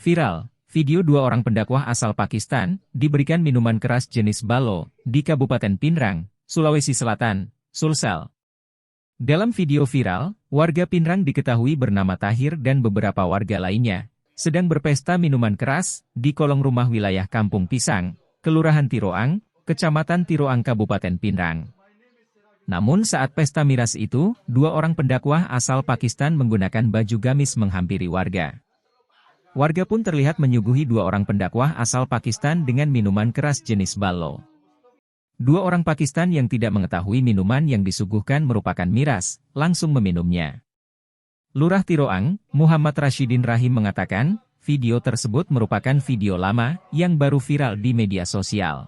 Viral, video dua orang pendakwah asal Pakistan diberikan minuman keras jenis balo di Kabupaten Pinrang, Sulawesi Selatan, Sulsel. Dalam video viral, warga Pinrang diketahui bernama Tahir dan beberapa warga lainnya sedang berpesta minuman keras di kolong rumah wilayah Kampung Pisang, Kelurahan Tiroang, Kecamatan Tiroang, Kabupaten Pinrang. Namun saat pesta miras itu, dua orang pendakwah asal Pakistan menggunakan baju gamis menghampiri warga. Warga pun terlihat menyuguhi dua orang pendakwah asal Pakistan dengan minuman keras jenis balo. Dua orang Pakistan yang tidak mengetahui minuman yang disuguhkan merupakan miras, langsung meminumnya. Lurah Tiroang, Muhammad Rashidin Rahim mengatakan, video tersebut merupakan video lama yang baru viral di media sosial.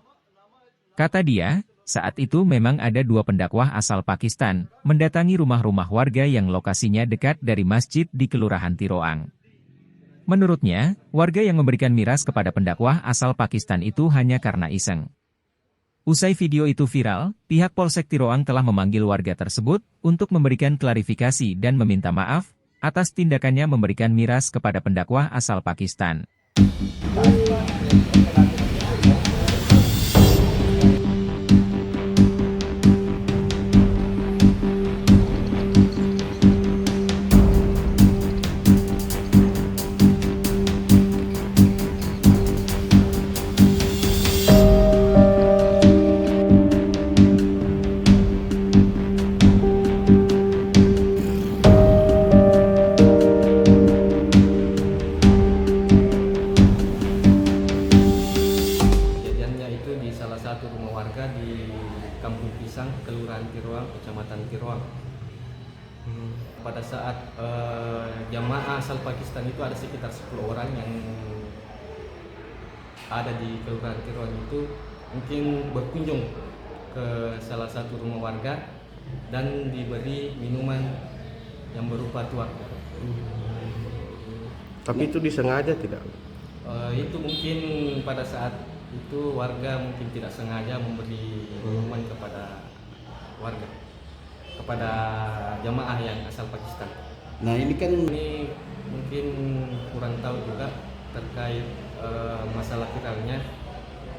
Kata dia, saat itu memang ada dua pendakwah asal Pakistan mendatangi rumah-rumah warga yang lokasinya dekat dari masjid di Kelurahan Tiroang. Menurutnya, warga yang memberikan miras kepada pendakwah asal Pakistan itu hanya karena iseng. Usai video itu viral, pihak Polsek Tiroang telah memanggil warga tersebut untuk memberikan klarifikasi dan meminta maaf atas tindakannya memberikan miras kepada pendakwah asal Pakistan. Salah satu rumah warga di Kampung Pisang, Kelurahan Tiroang, Kecamatan Tiroang. Pada saat jamaah asal Pakistan itu ada sekitar 10 orang yang ada di Kelurahan Tiroang itu mungkin berkunjung ke salah satu rumah warga dan diberi minuman yang berupa tuak. Tapi itu disengaja tidak? Itu mungkin pada saat itu warga mungkin tidak sengaja memberi minuman kepada warga, kepada jamaah yang asal Pakistan. Nah ini kan mungkin kurang tahu juga terkait masalah viralnya,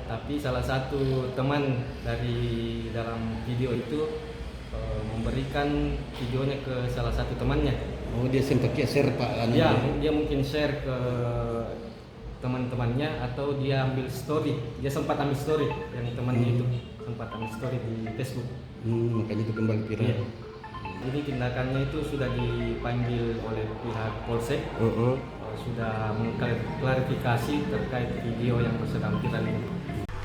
tapi salah satu teman dari dalam video itu memberikan videonya ke salah satu temannya. Oh dia sempat share Pak? Ya, dia mungkin share ke teman-temannya atau dia ambil story, dia sempat ambil story yang temannya itu sempat ambil story di Facebook. Makanya itu kembali viral. Iya. Jadi tindakannya itu sudah dipanggil oleh pihak Polsek, sudah mengklarifikasi terkait video yang sedang viral ini.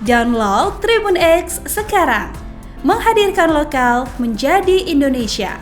Download Tribun X sekarang, menghadirkan lokal menjadi Indonesia.